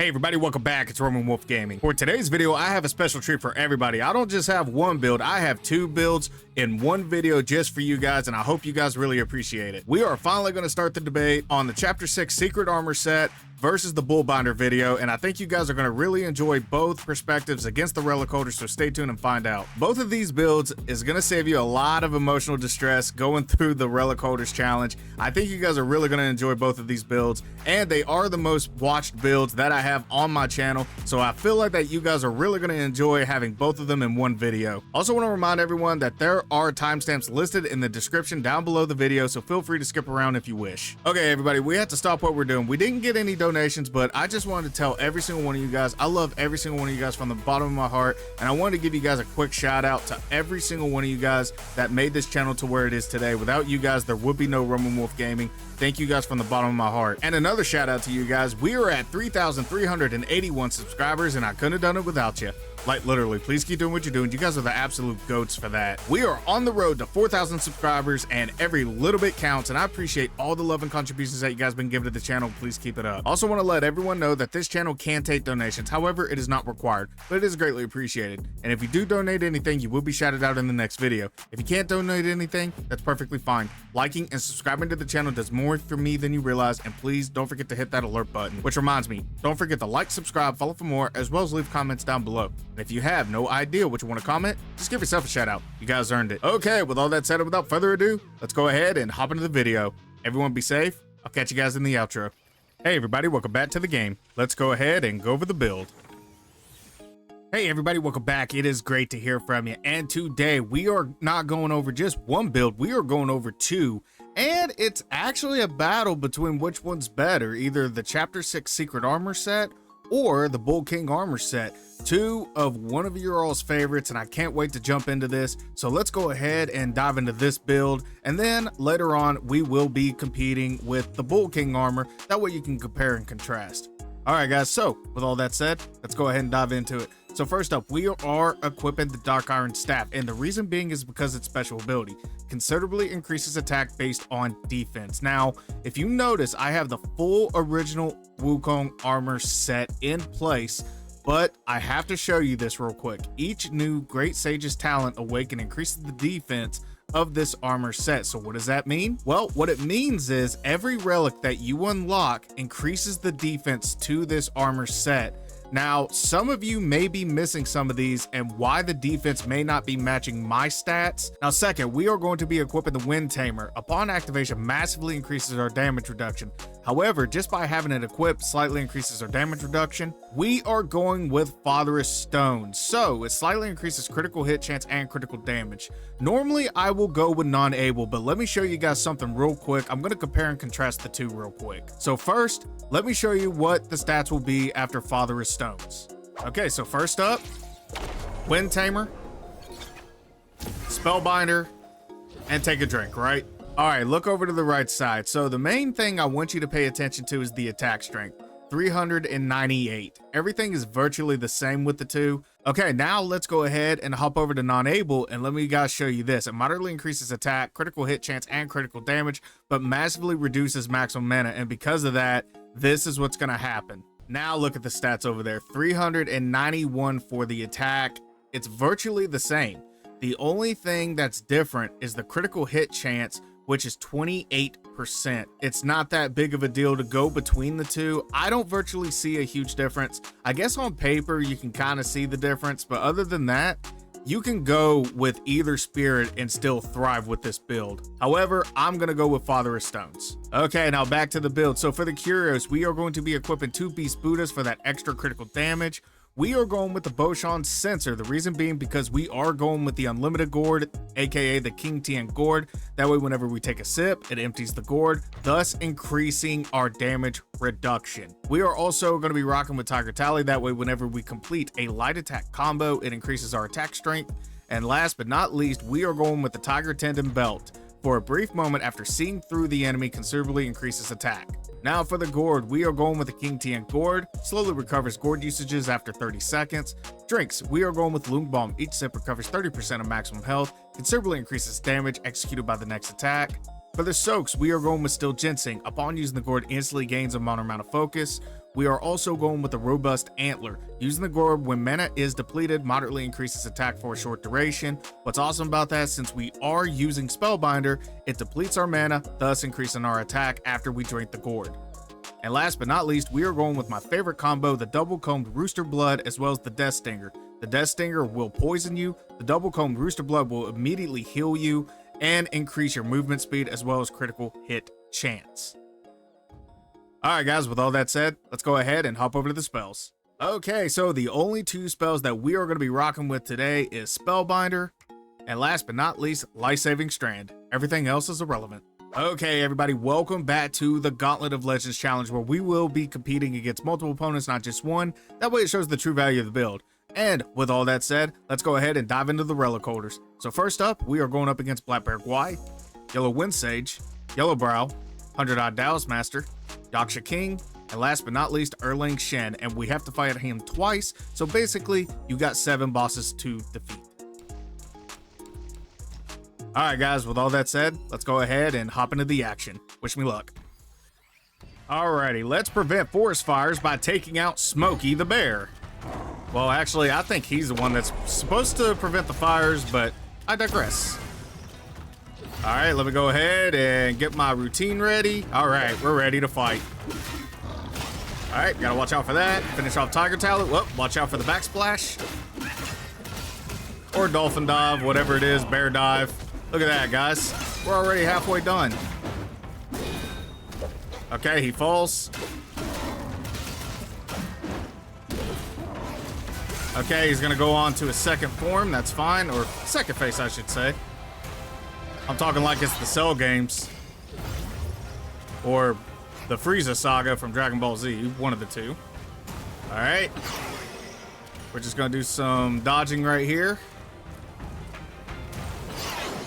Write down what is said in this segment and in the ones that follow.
Hey everybody, welcome back. It's Roman Wolf Gaming. For today's video, I have a special treat for everybody. I don't just have one build, I have two builds in one video just for you guys, and I hope you guys really appreciate it. We are finally going to start the debate on the Chapter 6 Secret Armor set versus the Bullbinder video, and I think you guys are going to really enjoy both perspectives against the Relic Holders, so stay tuned and find out. Both of these builds is going to save you a lot of emotional distress going through the Relic Holders challenge. I think you guys are really going to enjoy both of these builds, and they are the most watched builds that I have on my channel, so I feel like that you guys are really going to enjoy having both of them in one video. Also want to remind everyone that there are timestamps listed in the description down below the video, so feel free to skip around if you wish. Okay everybody, we had to stop what we're doing. We didn't get any donations, but I just wanted to tell every single one of you guys, I love every single one of you guys from the bottom of my heart, and I wanted to give you guys a quick shout out to every single one of you guys that made this channel to where it is today. Without you guys, there would be no Roman Wolf Gaming. Thank you guys from the bottom of my heart. And another shout out to you guys. We are at 3,381 subscribers, and I couldn't have done it without you. Like literally, please keep doing what you're doing. You guys are the absolute goats for that. We are on the road to 4,000 subscribers, and every little bit counts, and I appreciate all the love and contributions that you guys been giving to the channel. Please keep it up. Also want to let everyone know that this channel can take donations. However, it is not required, but it is greatly appreciated. And if you do donate anything, you will be shouted out in the next video. If you can't donate anything, that's perfectly fine. Liking and subscribing to the channel does more for me than you realize, and please don't forget to hit that alert button. Which reminds me, don't forget to like, subscribe, follow for more, as well as leave comments down below. And if you have no idea what you want to comment, just give yourself a shout out. You guys earned it. Okay, with all that said, and without further ado, let's go ahead and hop into the video. Everyone be safe. I'll catch you guys in the outro. Hey everybody, welcome back to the game. Let's go ahead and go over the build. Hey everybody, welcome back. It is great to hear from you. And today we are not going over just one build, we are going over two. And it's actually a battle between which one's better, either the Chapter 6 Secret Armor set or the Bull King Armor set. Two of one of your all's favorites, and I can't wait to jump into this. So let's go ahead and dive into this build, and then later on we will be competing with the Bull King Armor. That way you can compare and contrast. All right guys, so with all that said, let's go ahead and dive into it. So first up, we are equipping the Dark Iron Staff, and the reason being is because its special ability considerably increases attack based on defense. Now, if you notice, I have the full original Wukong armor set in place, but I have to show you this real quick. Each new Great Sage's Talent Awaken increases the defense of this armor set. So what does that mean? Well, what it means is every relic that you unlock increases the defense to this armor set. Now, some of you may be missing some of these and why the defense may not be matching my stats. Now, second, we are going to be equipping the Wind Tamer. Upon activation, massively increases our damage reduction. However, just by having it equipped slightly increases our damage reduction. We are going with Father's Stone. So it slightly increases critical hit chance and critical damage. Normally, I will go with non-able, but let me show you guys something real quick. I'm going to compare and contrast the two real quick. So first, let me show you what the stats will be after Father's Stones. Okay, so first up, Wind Tamer, Spellbinder, and take a drink, right? All right, look over to the right side. So the main thing I want you to pay attention to is the attack strength, 398. Everything is virtually the same with the two. Okay, now let's go ahead and hop over to non-able, and let me guys show you this. It moderately increases attack, critical hit chance, and critical damage, but massively reduces maximum mana, and because of that, this is what's gonna happen. Now look at the stats over there, 391 for the attack. It's virtually the same. The only thing that's different is the critical hit chance, which is 28%. It's not that big of a deal to go between the two. I don't virtually see a huge difference. I guess on paper you can kind of see the difference, but other than that, you can go with either spirit and still thrive with this build. However, I'm gonna go with Father of Stones. Okay, now back to the build. So for the curios, we are going to be equipping two Beast Buddhas for that extra critical damage. We are going with the Boshan Sensor. The reason being because we are going with the Unlimited Gourd, aka the King Tian Gourd. That way, whenever we take a sip, it empties the gourd, thus increasing our damage reduction. We are also going to be rocking with Tiger Tally. That way, whenever we complete a light attack combo, it increases our attack strength. And last but not least, we are going with the Tiger Tendon Belt. For a brief moment after seeing through the enemy, considerably increases attack. Now for the gourd, we are going with the King Tian Gourd. Slowly recovers gourd usages after 30 seconds. Drinks, we are going with Lung Bomb. Each sip recovers 30% of maximum health. Considerably increases damage executed by the next attack. For the soaks, we are going with Still Ginseng. Upon using the gourd, instantly gains a minor amount of focus. we are also going with the Robust Antler. Using the gourd when mana is depleted moderately increases attack for a short duration. What's awesome about that, since we are using Spellbinder, it depletes our mana, thus increasing our attack after we drink the gourd. And last but not least, we are going with my favorite combo, the Double Combed Rooster Blood as well as the Death Stinger. The Death Stinger will poison you, the Double Combed Rooster Blood will immediately heal you and increase your movement speed as well as critical hit chance. Alright guys, with all that said, let's go ahead and hop over to the spells. Okay, so the only two spells that we are going to be rocking with today is Spellbinder, and last but not least, Life Saving Strand. Everything else is irrelevant. Okay everybody, welcome back to the Gauntlet of Legends Challenge, where we will be competing against multiple opponents, not just one. That way it shows the true value of the build. And with all that said, let's go ahead and dive into the Relic Holders. So first up, we are going up against Black Bear Guai, Yellow Wind Sage, Yellow Brow, 100-odd Daoist Master, Yaksha King, and last but not least, Erlang Shen, and we have to fight him twice, so basically, you got 7 bosses to defeat. Alright guys, with all that said, let's go ahead and hop into the action. Wish me luck. Alrighty, let's prevent forest fires by taking out Smokey the Bear. Well, actually, I think he's the one that's supposed to prevent the fires, but I digress. Alright, let me go ahead and get my routine ready. Alright, we're ready to fight. Alright, gotta watch out for that. Finish off Tiger Talent. Whoop, watch out for the backsplash. Or Dolphin Dive, whatever it is, Bear Dive. Look at that, guys. We're already halfway done. Okay, he falls. Okay, he's gonna go on to his second form. That's fine. Or second face, I should say. I'm talking like it's the Cell games. Or the Frieza saga from Dragon Ball Z. One of the two. Alright. We're just gonna do some dodging right here.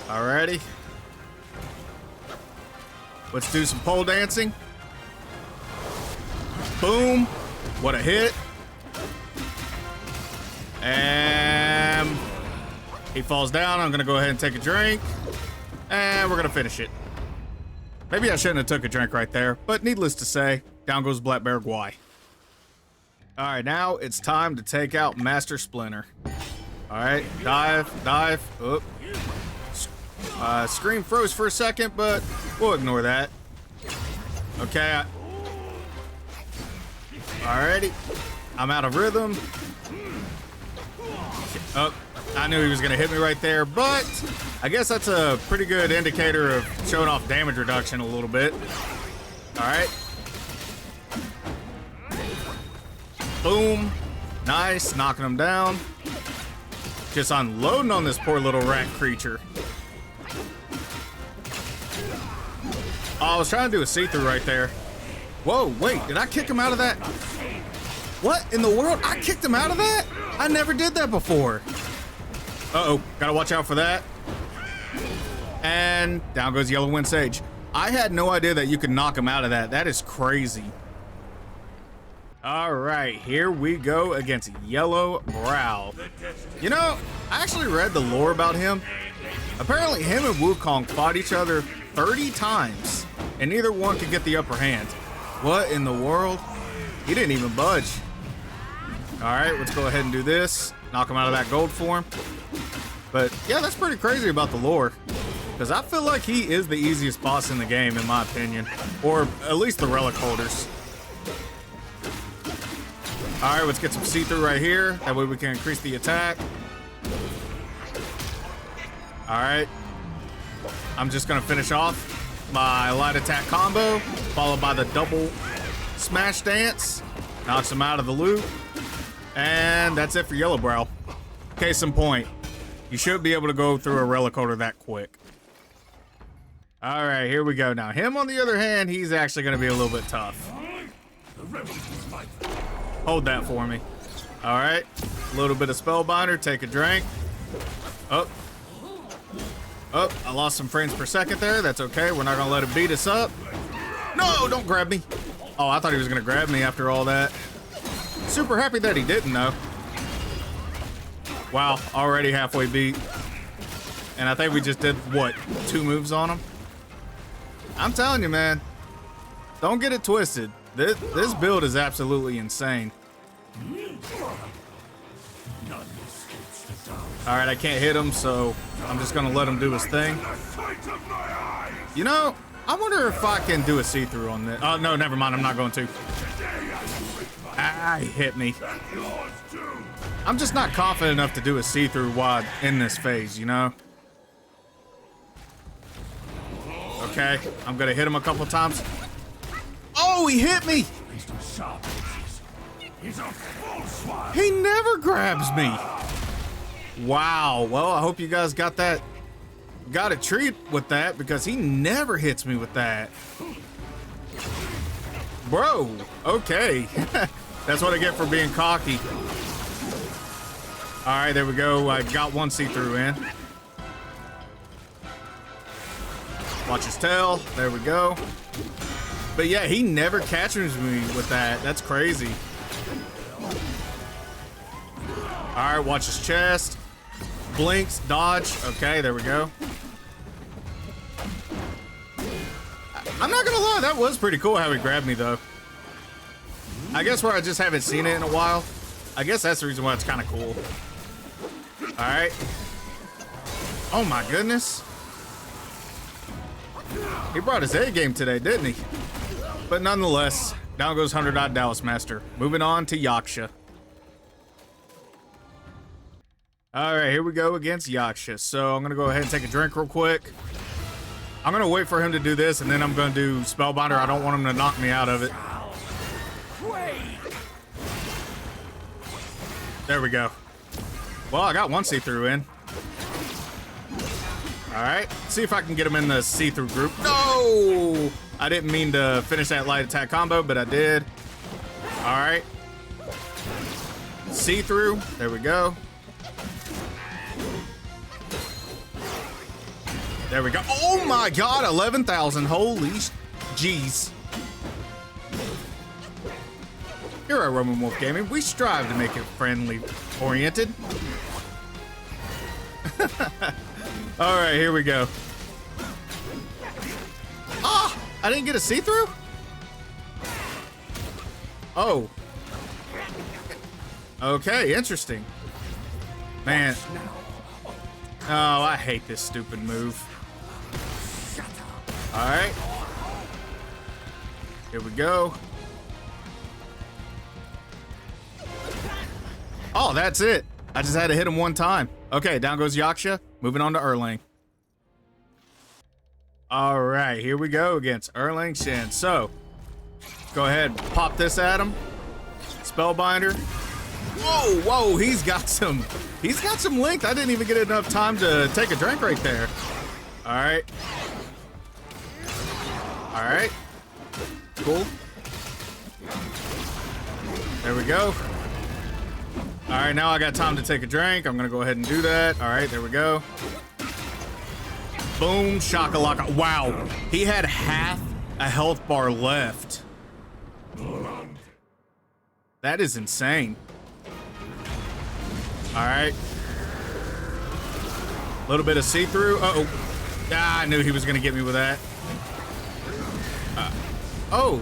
Alrighty. Let's do some pole dancing. Boom. What a hit. And he falls down. I'm gonna go ahead and take a drink. And we're gonna finish it. Maybe I shouldn't have took a drink right there, but needless to say, down goes Black Bear Guai. Alright, now it's time to take out Master Splinter. Alright, dive, dive. Oop. Scream froze for a second, but we'll ignore that. Okay. Alrighty. I'm out of rhythm. Oh, I knew he was going to hit me right there, but I guess that's a pretty good indicator of showing off damage reduction a little bit. Alright. Boom. Nice. Knocking him down. Just unloading on this poor little rat creature. Oh, I was trying to do a see-through right there. Whoa, wait, did I kick him out of that? What in the world? I kicked him out of that? I never did that before. Uh-oh, gotta watch out for that. And down goes Yellow Wind Sage. I had no idea that you could knock him out of that. That is crazy. All right, here we go against Yellow Brow. You know, I actually read the lore about him. Apparently him and Wukong fought each other 30 times, and neither one could get the upper hand. What in the world? He didn't even budge. All right, let's go ahead and do this. Knock him out of that gold form. But yeah, that's pretty crazy about the lore, because I feel like he is the easiest boss in the game, in my opinion, or at least the Relic Holders. All right, let's get some see-through right here. That way we can increase the attack. All right. I'm just going to finish off my light attack combo, followed by the double smash dance. Knocks him out of the loop. And that's it for Yellow Brow. Case in point, you should be able to go through a Relic Holder that quick. All right, here we go. Now, him, on the other hand, he's actually going to be a little bit tough. Hold that for me. All right. A little bit of Spellbinder. Take a drink. Oh. Oh, I lost some frames per second there. That's okay. We're not going to let him beat us up. No, don't grab me. Oh, I thought he was going to grab me after all that. Super happy that he didn't, though. Wow, already halfway beat. And I think we just did, what, 2 moves on him? I'm telling you, man. Don't get it twisted. This build is absolutely insane. All right, I can't hit him, so I'm just gonna let him do his thing. You know, I wonder if I can do a see-through on this. Oh, no, never mind. I'm not going to. Ah, he hit me. I'm just not confident enough to do a see-through while in this phase, you know? Okay, I'm gonna hit him a couple times. Oh, he hit me! He never grabs me. Wow, well, I hope you guys got a treat with that, because he never hits me with that. Bro, okay. That's what I get for being cocky. All right, there we go. I got one see-through in. Watch his tail. There we go. But yeah, he never catches me with that. That's crazy. All right, watch his chest. Blinks, dodge. Okay, there we go. I'm not gonna lie, that was pretty cool how he grabbed me though. I guess where I just haven't seen it in a while. I guess that's the reason why it's kind of cool. All right. Oh my goodness. He brought his A game today, didn't he? But nonetheless, down goes 100-odd Daoist Master. Moving on to Yaksha. All right, here we go against Yaksha. So I'm gonna go ahead and take a drink real quick. I'm gonna wait for him to do this, and then I'm gonna do Spellbinder. I don't want him to knock me out of it. There we go. Well, I got one see-through in. All right, see if I can get him in the see-through group. No! I didn't mean to finish that light attack combo, but I did. All right. See-through, there we go. There we go. Oh my God, 11,000, holy jeez. Here at Roman Wolf Gaming, we strive to make it friendly oriented. All right, here we go. Ah, I didn't get a see-through? Oh. Okay, interesting. Man. Oh, I hate this stupid move. All right. Here we go. Oh, that's it. I just had to hit him one time. Okay, down goes Yaksha. Moving on to Erlang. All right, here we go against Erlang Shen. So, go ahead, pop this at him. Spellbinder. Whoa, whoa, he's got some length. I didn't even get enough time to take a drink right there. All right. All right. Cool. There we go. All right, now I got time to take a drink. I'm gonna go ahead and do that. All right, there we go. Boom, shakalaka. Wow, he had half a health bar left. That is insane. All right. A little bit of see-through. Uh-oh. Ah, I knew he was gonna get me with that. Oh.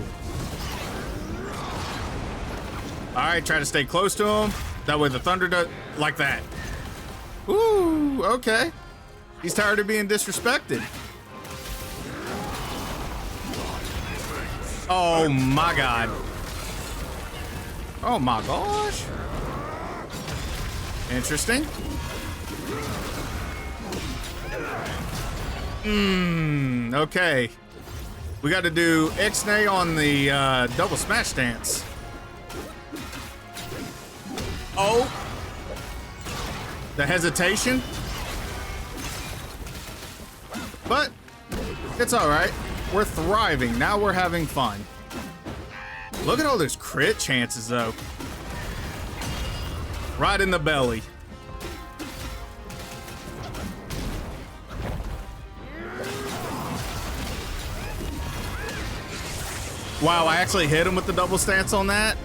All right, try to stay close to him. That way the thunder does, like that. Ooh, okay. He's tired of being disrespected. Oh my God. Oh my gosh. Interesting. Okay. We got to do Ixnay on the double smash dance. Oh. The hesitation. But it's all right. We're thriving. Now we're having fun. Look at all those crit chances, though. Right in the belly. Wow, I actually hit him with the double stance on that.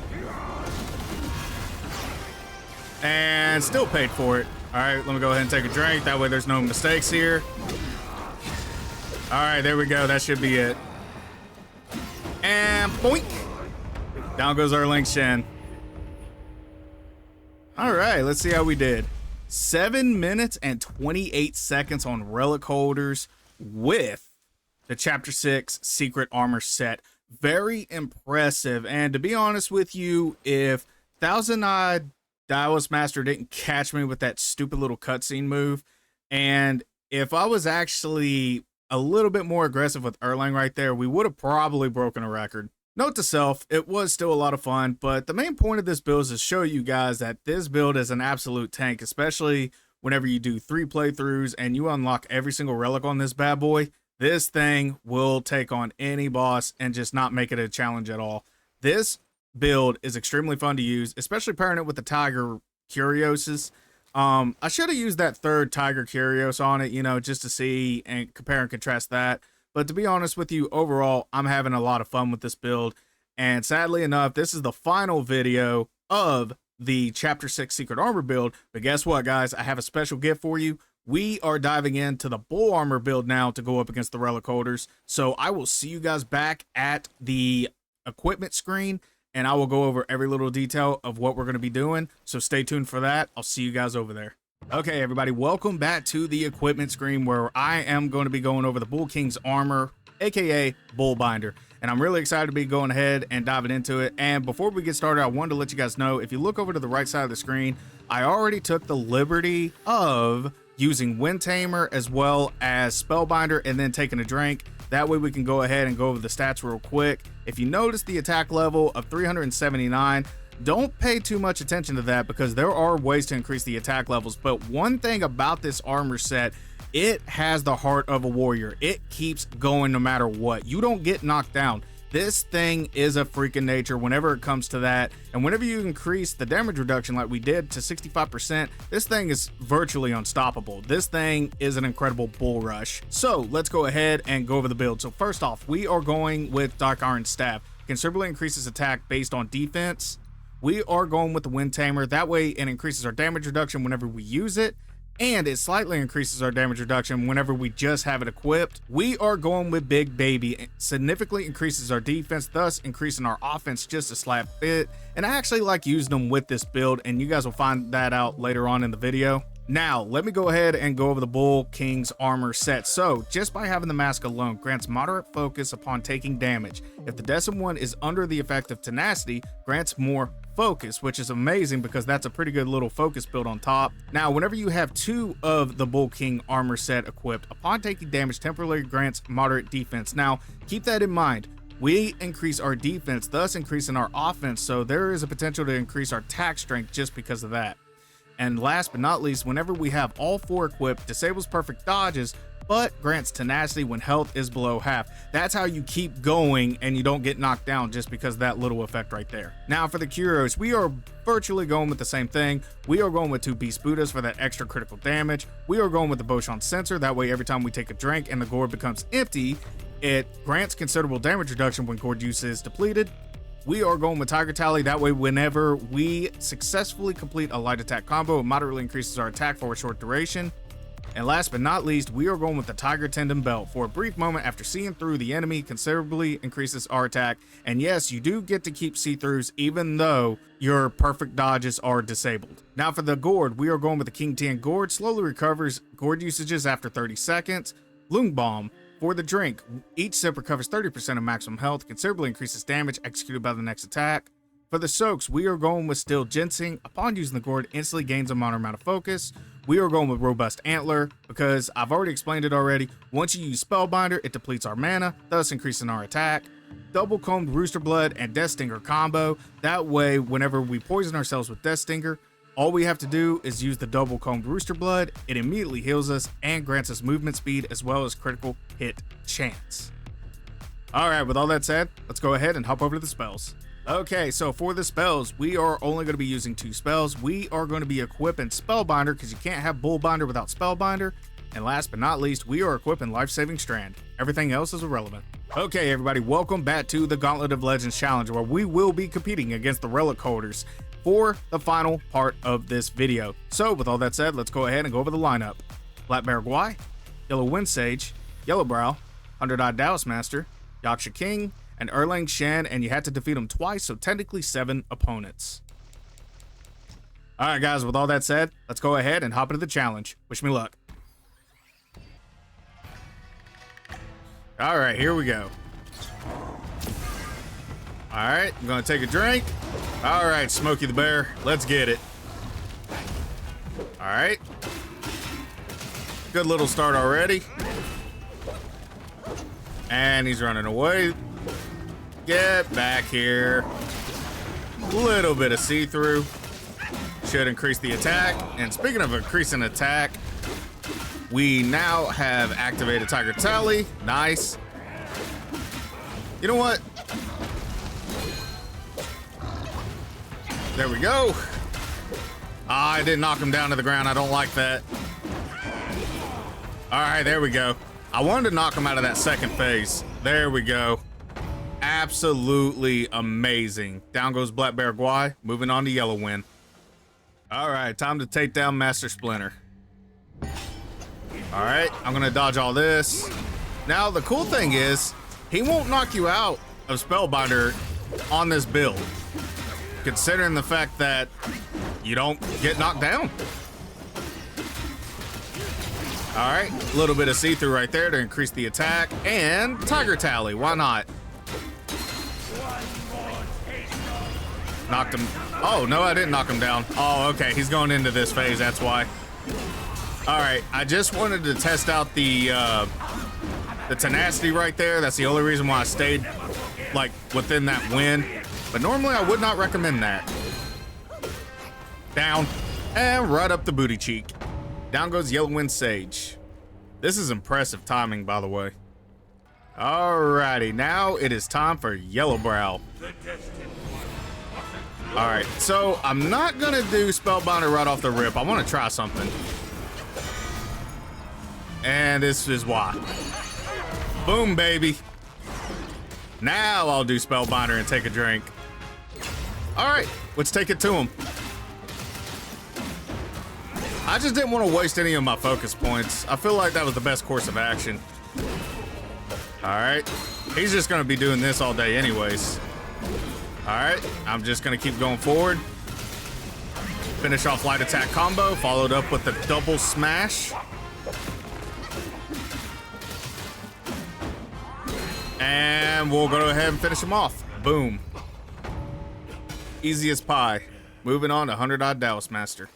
And still paid for it. All right, let me go ahead and take a drink. That way there's no mistakes here. All right, there we go. That should be it. And boink. Down goes Erlang Shen. All right, let's see how we did. 7 minutes and 28 seconds on Relic Holders with the Chapter 6 Secret Armor set. Very impressive. And to be honest with you, if Thousand Eyed Daoist Master didn't catch me with that stupid little cutscene move, and if I was actually a little bit more aggressive with Erlang right there, we would have probably broken a record. Note to self, it was still a lot of fun, but the main point of this build is to show you guys that this build is an absolute tank, especially whenever you do 3 playthroughs and you unlock every single relic on this bad boy. This thing will take on any boss and just not make it a challenge at all. This build is extremely fun to use, especially pairing it with the Tiger Curioses. I should have used that third Tiger Curios on it, you know, just to see and compare and contrast that. But to be honest with you, overall, I'm having a lot of fun with this build. And sadly enough, this is the final video of the Chapter 6 Secret Armor build. But guess what, guys? I have a special gift for you. We are diving into the Bull Armor build now to go up against the Relic Holders. So I will see you guys back at the equipment screen, and I will go over every little detail of what we're going to be doing. So stay tuned for that. I'll see you guys over there. Okay, everybody, welcome back to the equipment screen where I am going to be going over the Bull King's armor, aka Bullbinder. And I'm really excited to be going ahead and diving into it. And before we get started, I wanted to let you guys know, if you look over to the right side of the screen, I already took the liberty of using Wind Tamer as well as Spellbinder and then taking a drink. That way we can go ahead and go over the stats real quick. If you notice the attack level of 379, don't pay too much attention to that because there are ways to increase the attack levels. But one thing about this armor set, it has the heart of a warrior. It keeps going no matter what. You don't get knocked down. This thing is a freaking nature whenever it comes to that. And whenever you increase the damage reduction like we did to 65%, this thing is virtually unstoppable. This thing is an incredible bull rush. So let's go ahead and go over the build. So first off, we are going with Dark Iron Staff. Considerably increases attack based on defense. We are going with the Wind Tamer. That way it increases our damage reduction whenever we use it, and it slightly increases our damage reduction whenever we just have it equipped. We are going with Big Baby. It significantly increases our defense, thus increasing our offense just a slight bit. And I actually like using them with this build, and you guys will find that out later on in the video. Now, let me go ahead and go over the Bull King's armor set. So, just by having the mask alone, grants moderate focus upon taking damage. If the Decim one is under the effect of tenacity, grants more focus, which is amazing because that's a pretty good little focus build on top. Now, whenever you have 2 of the Bull King armor set equipped, upon taking damage, temporarily grants moderate defense. Now, keep that in mind. We increase our defense, thus increasing our offense, so there is a potential to increase our attack strength just because of that. And last but not least, whenever we have all 4 equipped, disables perfect dodges, but grants tenacity when health is below half. That's how you keep going and you don't get knocked down just because of that little effect right there. Now for the Curios, we are virtually going with the same thing. We are going with 2 Beast Buddhas for that extra critical damage. We are going with the Boshan Sensor. That way every time we take a drink and the gourd becomes empty, it grants considerable damage reduction when gourd use is depleted. We are going with Tiger Tally. That way, whenever we successfully complete a light attack combo, it moderately increases our attack for a short duration. And last but not least, we are going with the Tiger Tendon Belt. For a brief moment after seeing through the enemy, considerably increases our attack. And yes, you do get to keep see-throughs even though your perfect dodges are disabled. Now for the gourd, we are going with the King Tian Gourd. Slowly recovers gourd usages after 30 seconds. Lung Bomb. For the drink, each sip recovers 30% of maximum health, considerably increases damage executed by the next attack. For the soaks, we are going with Still Ginseng. Upon using the gourd, instantly gains a minor amount of focus. We are going with Robust Antler because I've already explained it already. Once you use Spellbinder, it depletes our mana, thus increasing our attack. Double Combed Rooster Blood and Death Stinger combo. That way, whenever we poison ourselves with Death Stinger, all we have to do is use the Double Combed Rooster Blood. It immediately heals us and grants us movement speed as well as critical hit chance. Alright, with all that said, let's go ahead and hop over to the spells. Okay, so for the spells, we are only going to be using 2 spells. We are going to be equipping Spellbinder because you can't have Bullbinder without Spellbinder. And last but not least, we are equipping Life-Saving Strand. Everything else is irrelevant. Okay, everybody, welcome back to the Gauntlet of Legends Challenge, where we will be competing against the Relic Holders for the final part of this video. So with all that said, let's go ahead and go over the lineup. Black Bear Guai, Yellow Wind Sage, Yellow Brow, 100-Eyed Daoist Master, Yaksha King, an Erlang Shen, and you had to defeat him twice, so technically 7 opponents. All right, guys, with all that said, let's go ahead and hop into the challenge. Wish me luck. All right, here we go. All right, I'm gonna take a drink. All right, Smokey the Bear, let's get it. All right. Good little start already. And he's running away. Get back here. Little bit of see-through. Should increase the attack. And speaking of increasing attack, we now have activated Tiger Tally. Nice. You know what? There we go. Ah, I didn't knock him down to the ground. I don't like that. All right, there we go. I wanted to knock him out of that second phase. There we go. Absolutely amazing. Down goes Black Bear Guai. Moving on to Yellow Win. All right, time to take down Master Splinter. All right, I'm gonna dodge all this. Now, the cool thing is, he won't knock you out of Spellbinder on this build, considering the fact that you don't get knocked down. All right, a little bit of see-through right there to increase the attack, and Tiger Tally, why not? Knocked him. Oh, no, I didn't knock him down. Oh, okay, he's going into this phase, that's why. All right, I just wanted to test out the tenacity right there. That's the only reason why I stayed, like, within that win. But normally I would not recommend that. Down, and right up the booty cheek. Down goes Yellow Wind Sage. This is impressive timing, by the way. Alrighty, now it is time for Yellow Brow. Alright, so I'm not gonna do Spellbinder right off the rip. I wanna try something. And this is why. Boom, baby. Now I'll do Spellbinder and take a drink. Alright, let's take it to him. I just didn't want to waste any of my focus points. I feel like that was the best course of action. All right. He's just going to be doing this all day anyways. All right. I'm just going to keep going forward. Finish off light attack combo, followed up with the double smash. And we'll go ahead and finish him off. Boom. Easy as pie. Moving on to 100-odd Daoist Master.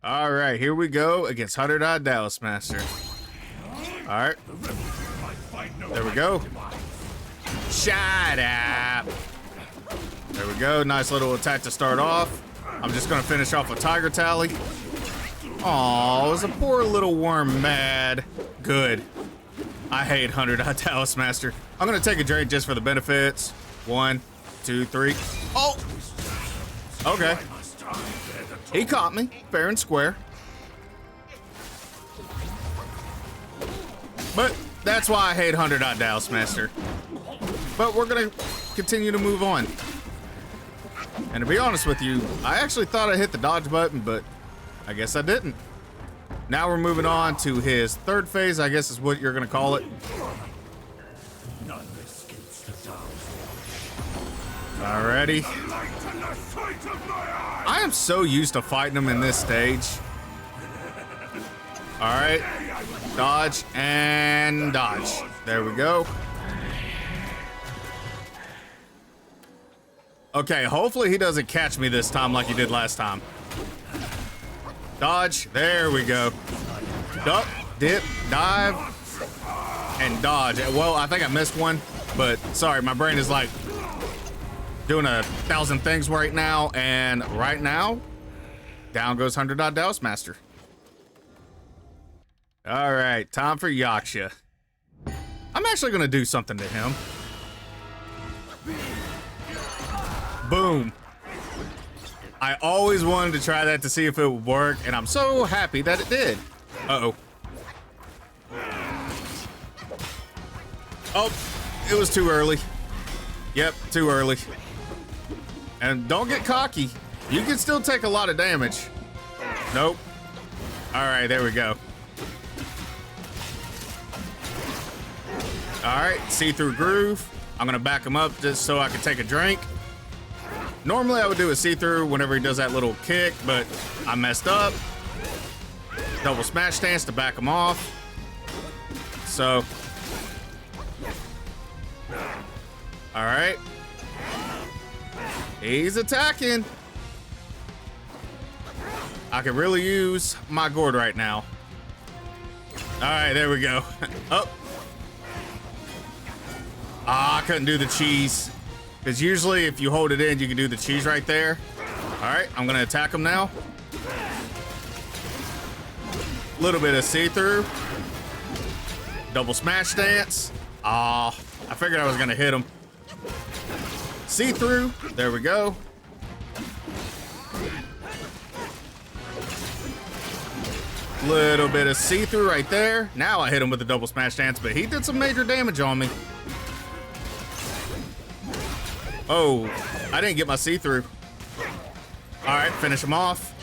All right, here we go against 100-odd Daoist Master. All right. There we go. Shut up. There we go. Nice little attack to start off. I'm just going to finish off with Tiger Tally. Aw, is a poor little worm mad? Good. I hate 100-odd Daoist Master. I'm going to take a drink just for the benefits. 1, 2, 3. Oh! Okay. He caught me, fair and square. But that's why I hate 100-odd Daoist Master. But we're gonna continue to move on. And to be honest with you, I actually thought I hit the dodge button, but I guess I didn't. Now we're moving on to his third phase, I guess is what you're gonna call it. Alrighty. I am so used to fighting him in this stage. All right, dodge and dodge. There we go. Okay, hopefully he doesn't catch me this time like he did last time. Dodge, there we go. Duck, dip, dive, and dodge. Well, I think I missed one, but sorry, my brain is like doing 1,000 things right now, and right now, down goes 100-odd Daoist Master. All right, time for Yaksha. I'm actually gonna do something to him. Boom. I always wanted to try that to see if it would work, and I'm so happy that it did. Uh-oh. Oh, it was too early. Yep, too early. And don't get cocky. You can still take a lot of damage. Nope. All right, there we go. All right, see-through groove. I'm gonna back him up just so I can take a drink. Normally I would do a see-through whenever he does that little kick, but I messed up. Double smash stance to back him off. So, all right. He's attacking. I could really use my gourd right now. All right, there we go. Oh. Ah, I couldn't do the cheese. Because usually if you hold it in, you can do the cheese right there. All right, I'm gonna attack him now. Little bit of see-through. Double smash stance. Ah, I figured I was gonna hit him. See-through, there we go. Little bit of see-through right there. Now I hit him with the double smash stance, but he did some major damage on me. Oh, I didn't get my see-through. All right, finish him off.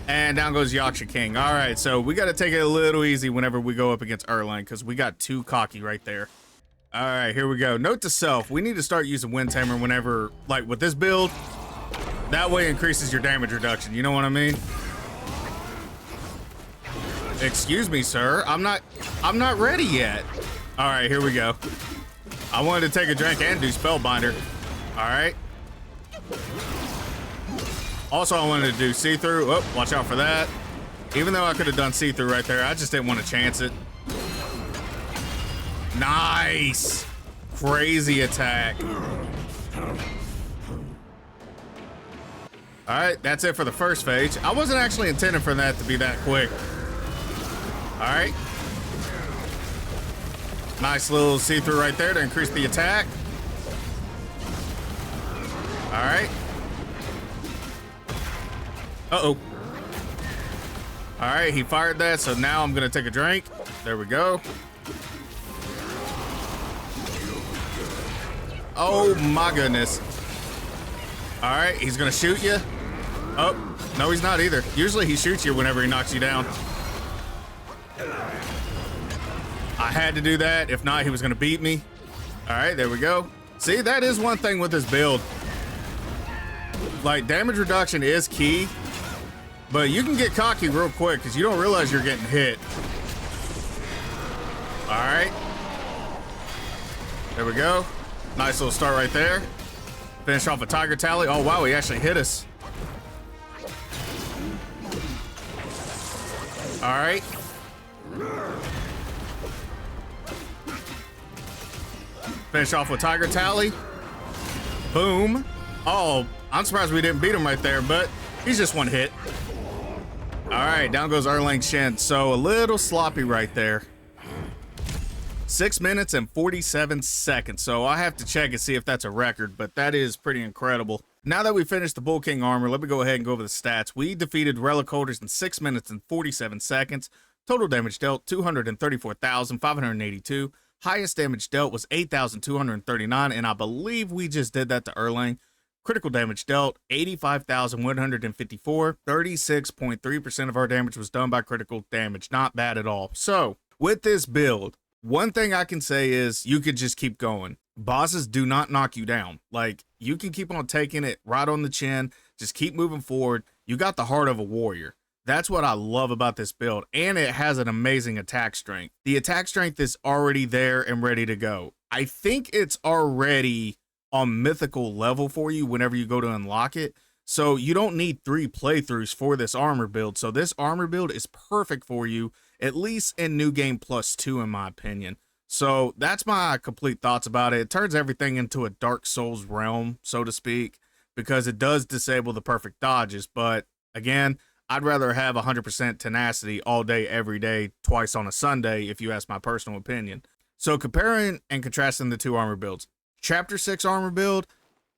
And down goes Yaksha King. All right, so we got to take it a little easy whenever we go up against Erlang because we got too cocky right there. All right, here we go. Note to self, we need to start using Wind Tamer whenever, like with this build. That way increases your damage reduction. You know what I mean? Excuse me, sir. I'm not ready yet. All right, here we go. I wanted to take a drink and do Spellbinder. All right. Also, I wanted to do see-through. Oh, watch out for that. Even though I could have done see-through right there, I just didn't want to chance it. Nice. Crazy attack. All right, that's it for the first phase. I wasn't actually intending for that to be that quick. All right. Nice little see-through right there to increase the attack. All right. Uh-oh. All right, he fired that, so now I'm gonna take a drink. There we go. Oh my goodness. All right, he's gonna shoot you. Oh, no, he's not either. Usually he shoots you whenever he knocks you down. I had to do that. If not, he was gonna beat me. All right, there we go. See, that is one thing with this build. Like, damage reduction is key, but you can get cocky real quick because you don't realize you're getting hit. All right. There we go. Nice little start right there. Finish off a Tiger Tally. Oh, wow, he actually hit us. All right. Finish off with Tiger Tally. Boom. Oh, I'm surprised we didn't beat him right there, but he's just one hit. All right, down goes Erlang Shen. So a little sloppy right there. 6 minutes and 47 seconds. So I have to check and see if that's a record, but that is pretty incredible. Now that we finished the Bull King armor, let me go ahead and go over the stats. We defeated Relic Holders in 6 minutes and 47 seconds. Total damage dealt, 234,582. Highest damage dealt was 8,239, and I believe we just did that to Erlang. Critical damage dealt, 85,154. 36.3% of our damage was done by critical damage. Not bad at all. So, with this build, one thing I can say is you could just keep going. Bosses do not knock you down. Like, you can keep on taking it right on the chin. Just keep moving forward. You got the heart of a warrior. That's what I love about this build, and it has an amazing attack strength. The attack strength is already there and ready to go. I think it's already on mythical level for you whenever you go to unlock it, so you don't need 3 playthroughs for this armor build. So this armor build is perfect for you, at least in New Game Plus 2, in my opinion. So that's my complete thoughts about it. It turns everything into a Dark Souls realm, so to speak, because it does disable the perfect dodges, but again, I'd rather have 100% tenacity all day, every day, twice on a Sunday, if you ask my personal opinion. So comparing and contrasting the two armor builds. Chapter 6 armor build,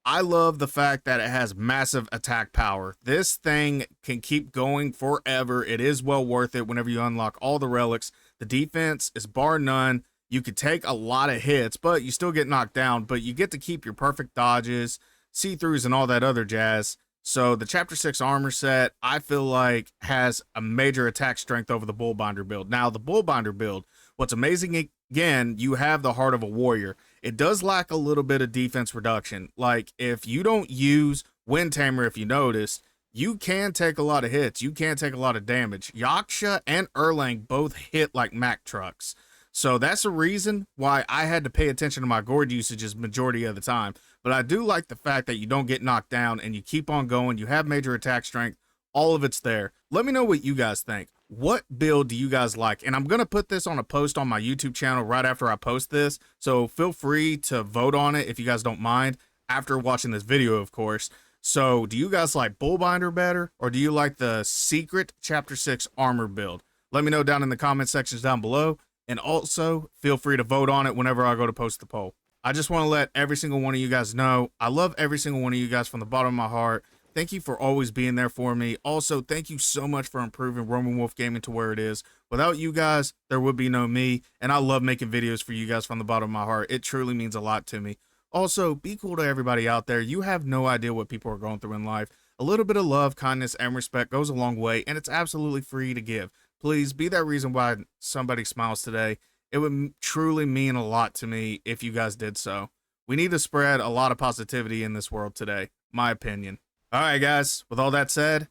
I love the fact that it has massive attack power. This thing can keep going forever. It is well worth it whenever you unlock all the relics. The defense is bar none. You could take a lot of hits, but you still get knocked down, but you get to keep your perfect dodges, see-throughs, and all that other jazz. So the Chapter 6 armor set, I feel like, has a major attack strength over the Bullbinder build. Now, the Bullbinder build, what's amazing, again, you have the heart of a warrior. it does lack a little bit of defense reduction. Like, if you don't use Wind Tamer, if you notice, you can take a lot of hits. You can take a lot of damage. Yaksha and Erlang both hit like Mack trucks. So that's a reason why I had to pay attention to my gourd usages majority of the time. But I do like the fact that you don't get knocked down and you keep on going. You have major attack strength. All of it's there. Let me know what you guys think. What build do you guys like? And I'm going to put this on a post on my YouTube channel right after I post this. So feel free to vote on it if you guys don't mind after watching this video, of course. So do you guys like Bullbinder better, or do you like the secret Chapter 6 armor build? Let me know down in the comment sections down below. And also feel free to vote on it whenever I go to post the poll. I just want to let every single one of you guys know I love every single one of you guys from the bottom of my heart. Thank you for always being there for me. Also, thank you so much for improving Roman Wolf Gaming to where it is. Without you guys, there would be no me. And I love making videos for you guys from the bottom of my heart. It truly means a lot to me. Also, be cool to everybody out there. You have no idea what people are going through in life. A little bit of love, kindness, and respect goes a long way, and it's absolutely free to give. Please be that reason why somebody smiles today. It would truly mean a lot to me if you guys did so. We need to spread a lot of positivity in this world today, my opinion. All right, guys, with all that said,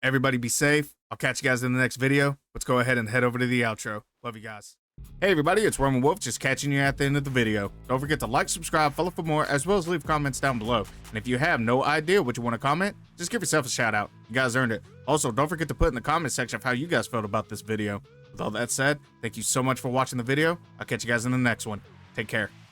everybody be safe. I'll catch you guys in the next video. Let's go ahead and head over to the outro. Love you guys. Hey, everybody, it's Roman Wolf, just catching you at the end of the video. Don't forget to like, subscribe, follow for more, as well as leave comments down below. And if you have no idea what you want to comment, just give yourself a shout out. You guys earned it. Also, don't forget to put in the comment section of how you guys felt about this video. With all that said, thank you so much for watching the video. I'll catch you guys in the next one. Take care.